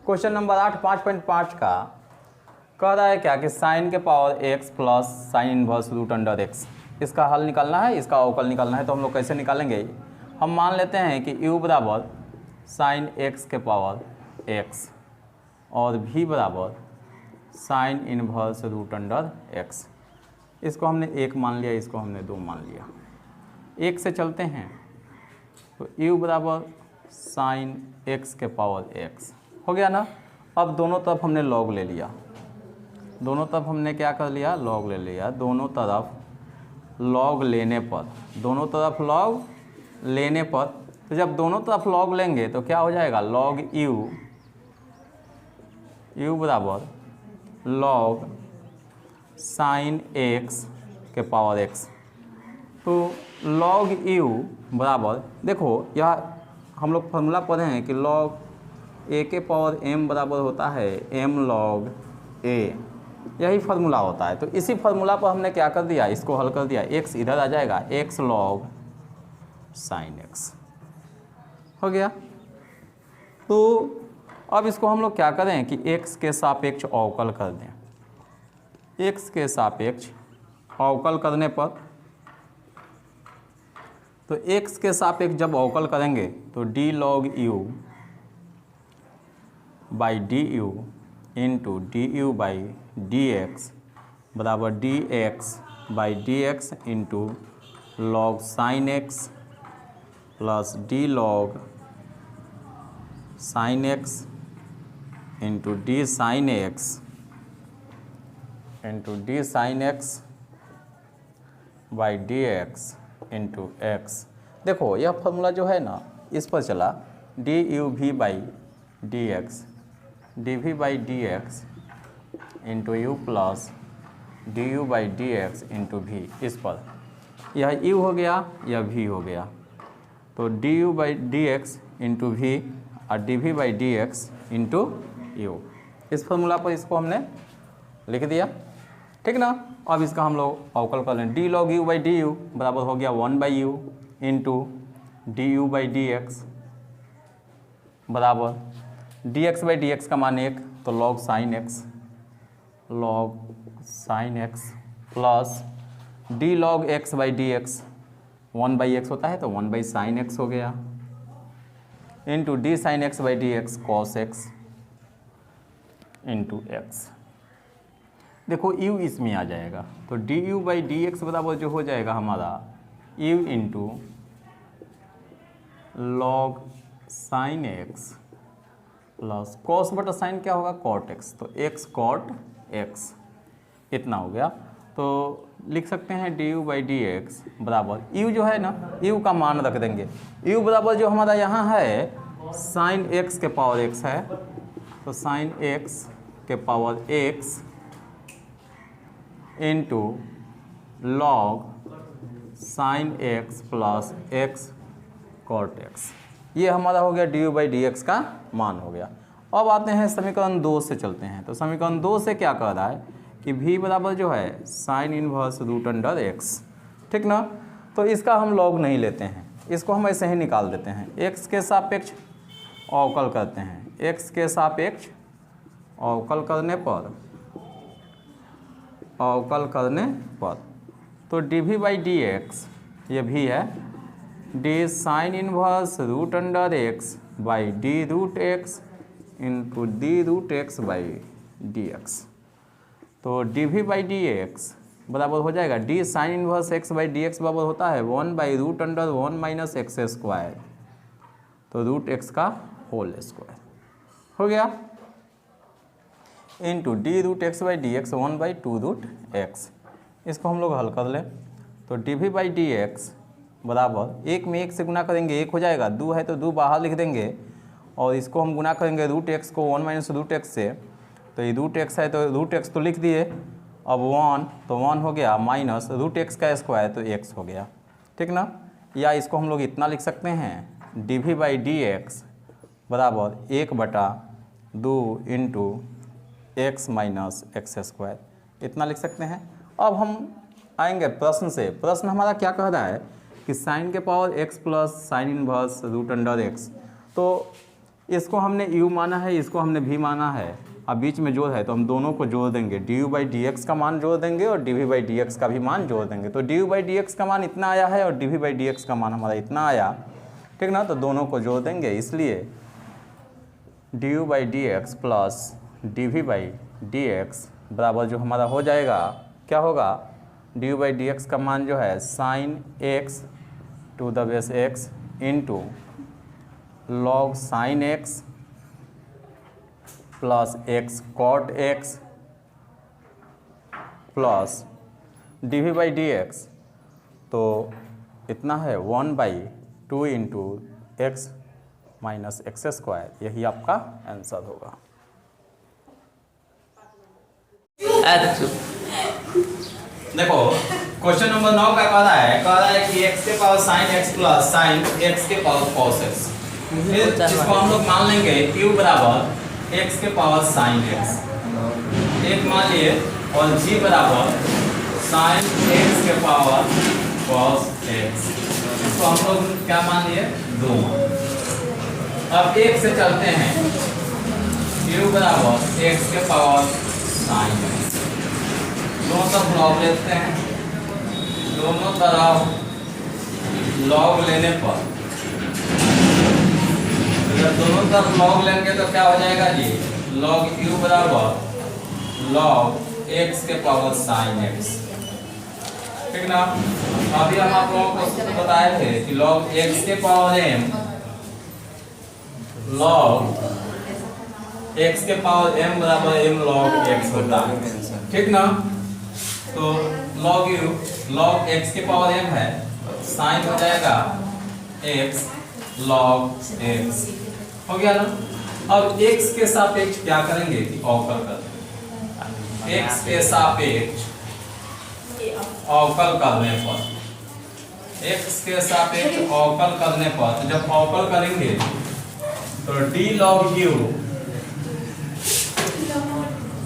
Question number 8 5.5 का कह रहा है क्या कि साइन के power x plus sine inverse root under x, इसका हल निकालना है, इसका अवकल निकालना है। तो हम लोग कैसे निकालेंगे, हम मान लेते हैं कि u बराबर साइन x के पावर x और v बराबर sine inverse root under x. इसको हमने 1 मान लिया, इसको हमने 2 मान लिया। 1 से चलते हैं तो u बराबर साइन x के पावर x हो गया ना। अब दोनों तरफ हमने लॉग ले लिया, दोनों तरफ हमने क्या कर लिया, लॉग ले लिया। दोनों तरफ लॉग लेने पर, दोनों तरफ लॉग लेने पर, तो जब दोनों तरफ लॉग लेंगे तो क्या हो जाएगा, लॉग u बराबर लॉग साइन x के पावर x। तो लॉग u बराबर, देखो यह हम लोग फार्मूला पढ़े हैं कि लॉग a के पावर m बराबर होता है m लॉग a, यही फार्मूला होता है। तो इसी फार्मूला पर हमने क्या कर दिया, इसको हल कर दिया। x इधर आ जाएगा, x लॉग साइन x हो गया। तो अब इसको हम लोग क्या करें कि x के सापेक्ष अवकल कर दें। x के सापेक्ष अवकल करने पर, तो x के सापेक्ष जब अवकल करेंगे तो d log u by D U into D you by D x बराबर D X by D x into log sine x plus D log sine x into D sine x into D sine X by D x into X. देखो यह formula जो है ना, इस पर चला D U भी by D X D we by D x into U plus D you by D x into भी। इस पर यह यू हो गया, यह भी हो गया। तो D you by D x into भी और d we by D x into u, इस फॉर्मूला पर इसको हमने लिख दिया, ठीक ना। अब इसका हम लोग अवकल कर लें। D log U by D U बराबर हो गया 1 by U into D you by D x बराबर D X by D x का मान 1, तो log sine x plus D log X by D X 1 by X होता है तो 1 बाई साइन एक्स हो गया into D sine X by D X cos x into X. देखो u इसमें आ जाएगा, तो D you by D x बराबर जो हो जाएगा हमारा u into log sine x plus cos बटा साइन क्या होगा, कॉट एक्स, तो एक्स कॉट एक्स, इतना हो गया। तो लिख सकते हैं D you by D x बराबर u जो है ना, u का मान रख देंगे। u बराबर जो हमारा यहाँ है साइन x के पावर x है, तो साइन x के power x into log sine x plus x cot x, ये हमारा हो गया d you by D x का मान हो गया। अब आते हैं समीकरण 2 से चलते हैं। तो समीकरण 2 से क्या कह रहा है कि v बराबर जो है sine inverse root under x, ठीक ना। तो इसका हम लॉग नहीं लेते हैं, इसको हम ऐसे ही निकाल देते हैं। x के सापेक्ष अवकल करते हैं, x के सापेक्ष अवकल करने पर तो D we by D X ये भी है D sine inverse root under X by D root X into D root X by D X. तो D we by D x बराबर हो जाएगा D sine inverse X by D x बराबर होता है 1 by root under 1 minus x square, तो root X का whole square हो गया into D root X by D X 1 by 2 root x. इसको हम लोग हल कर लें तो D we by D x बराबर 1 में 1 से गुना करेंगे 1 हो जाएगा, 2 है तो 2 बाहर लिख देंगे और इसको हम गुना करेंगे रूट एक्स को 1 माइनस रूट एक्स से, तो ये रूट एक्स है तो रूट एक्स तो लिख दिए, अब 1 तो 1 हो गया माइनस रूट एक्स का स्क्वायर तो x हो गया, ठीक ना। या इसको हम लोग इतना लिख सकते हैं d we by D x बराबर 1/2 into x minus x square, इतना लिख सकते हैं। अब हम आएंगे प्रश्न से। प्रश्न हमारा क्या कह रहा है कि साइन के power x plus sine inverse root under x. तो इसको हमने u माना है, इसको हमने v माना है, अब बीच में जोड़ है तो हम दोनों को जोड़ देंगे, du/dx का मान जोड़ देंगे और dv/dx का भी मान जोड़ देंगे। तो du/dx का मान इतना आया है और dv/dx का मान हमारा इतना आया, ठीक ना, तो दोनों को जोड़ देंगे, इसलिए du/dx प्लस dv/dx बराबर जो हमारा हो जाएगा, क्या होगा, du/dx का मान जो है sine x to the base x into log sine x plus x cot x plus dv/dx, तो इतना है 1/2 into x minus x square, यही आपका आंसर होगा। देखो क्वेश्चन नंबर 9 का कह रहा है कि x के power sign x plus sign x के पावर कॉस x, फिर इसको हम लोग मान लेंगे q बराबर x के पावर साइन x, एक मान लिए, और g बराबर साइन x के पावर कॉस x, इसको हम लोग क्या मान लिए, 2। अब एक से चलते हैं, q बराबर x के पावर साइन x, दोनों तरफ लॉग लेते हैं, दोनों तरफ लॉग लेने पर, जब दोनों तरफ लॉग लेंगे तो क्या हो जाएगा जी, लॉग q बराबर लॉग x के पावर साइन x, ठीक ना। अभी हम आप लोगों को बताए थे कि लॉग x के पावर m, लॉग x के पावर m बराबर m लॉग x होता है, ठीक ना। तो लॉग u लॉग x के पावर m है, साइन हो जाएगा x लॉग x, हो गया ना। अब x के सापेक्ष क्या करेंगे कि अवकल कर देंगे, x के सापेक्ष अवकल करने पर, x के सापेक्ष अवकल करने पर, तो जब अवकल करेंगे तो d log u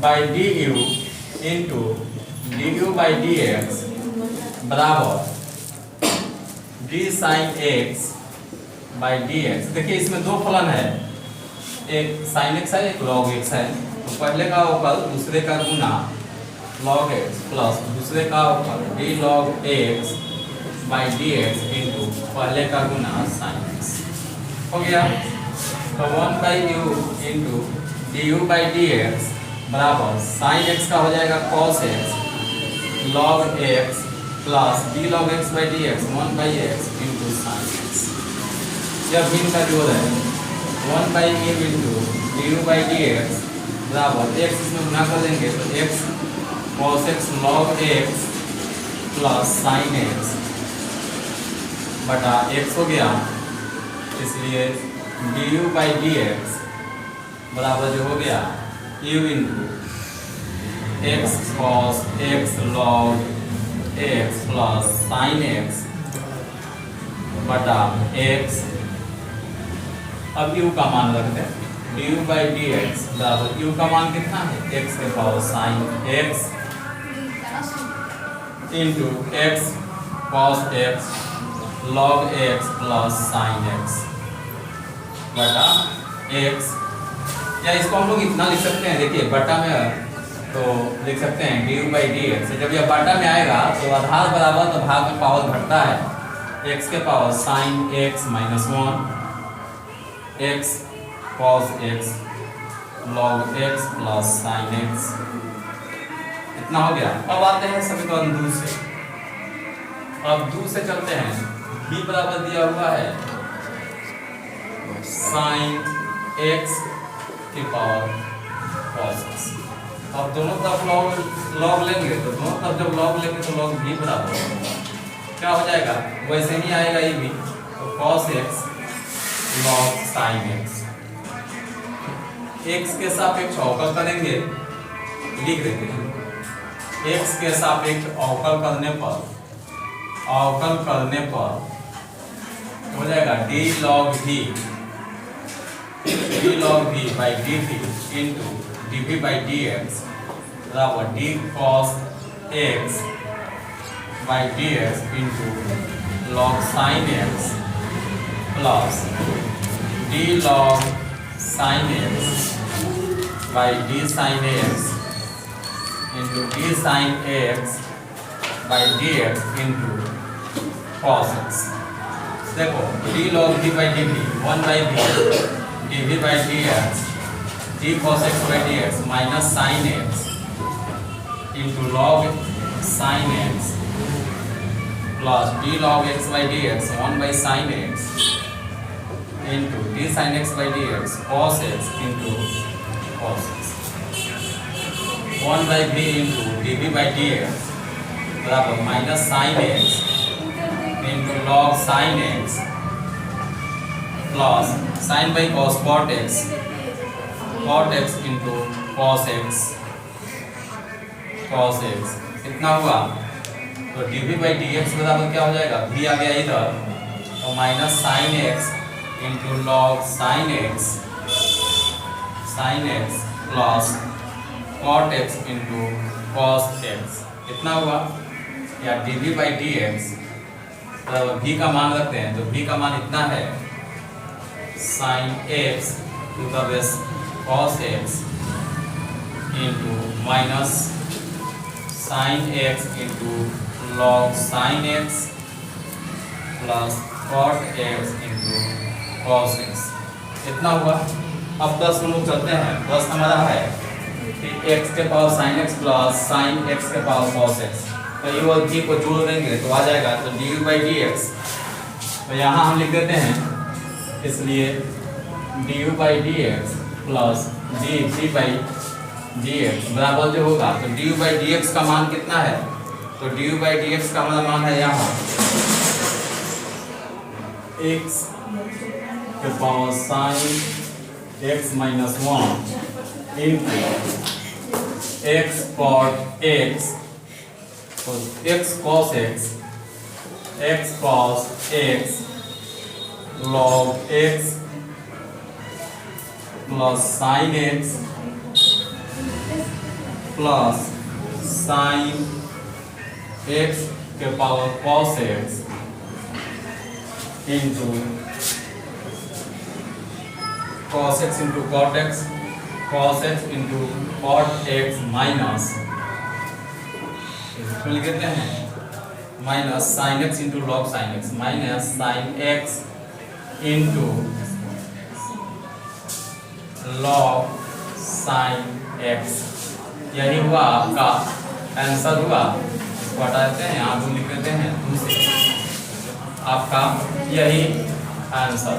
by du into du/dx बराबर d sine x by dx। देखिए इसमें दो फलन है, एक साइन x है, एक log x है, तो पहले का अवकल दूसरे का गुना log x प्लस दूसरे का अवकल d log x by dx into पहले का गुना साइन x, हो गया। तो 1/u इंटू du/dx बराबर साइन x का हो जाएगा cos x log x plus d log x by dx 1/x into sine x, यह भिन्न का जोड़ है, 1/u इंटू du/dx बराबर x इसमें गुना कर देंगे तो x cos x log x plus sign x बटा x हो गया, इसलिए du/dx बराबर जो हो गया u into x cos x log x plus sign x बटा x। अब u का मान रखते हैं, du/dx बराबर u का मान कितना है, x के power sign x into x cos x log x plus sign x बटा x, या इसको हम लोग इतना लिख सकते हैं, देखिए बटा में तो लिख सकते हैं du/dx, जब यह बटा में आएगा तो आधार बराबर तो भाग में पावर घटता है, x के power sign x minus 1 x cos x log x plus sign x, इतना हो गया। अब आते हैं समीकरण 2 से, अब 2 से चलते हैं, b बराबर दिया हुआ है साइन x की पावर cos x, अब दोनों तरफ लॉग लेंगे तो दोनों तरफ जब लॉग लेंगे तो लॉग भी बराबर क्या हो जाएगा, वैसे ही आएगा ये भी, तो cos x log sin x, x के सापेक्ष अवकल करेंगे, लिख देते हैं x के सापेक्ष अवकल करने पर हो जाएगा d log v by dt into dv/dx बराबर d cos x by dx into log sin x plus d log sine X by D sine x into D sine X by D x into cos X. देखो D log D by D V 1 by D we by D X D cos X by D X minus sine x into log sine x plus D log X by D X 1 by sine x into D sine X by D X cos x into cos X 1 by B into D B by D x बराबर minus sine x into log sine x plus sine by cos cot x into cos x कितना हुआ? तो D B by D x बराबर क्या हो जाएगा? B आ गया इधर तो minus sine x into log sine x plus cot x into cos x कितना हुआ? या d B by D x बराबर बी का मान रखते हैं तो बी का मान इतना है sine x to the base cos x into minus sine x into log sine x plus cot x into cos x इतना हुआ। अब 10 हम लोग चलते हैं। 10 हमारा है कि एक्स के power sine x plus sine x के पावर कॉस एक्स तो ये और जी को जोड़ देंगे तो आ जाएगा तो D you by D X तो यहाँ हम लिख देते हैं इसलिए D you by D X plus D by D x बराबर जो होगा तो D you by D x का मान कितना है? तो D you by D x का मान है यहाँ एक्स के power sine x minus 1 into X cot X तो X cos X log X plus sine x plus sine x के power cos x into cos x into cot x into cot x minus लिख देते हैं minus sine x into log sine x minus sine x into log sine x यही हुआ आपका answer हुआ। इसको हटा देते हैं यहाँ लिख देते हैं दूसरे आपका यही आंसर।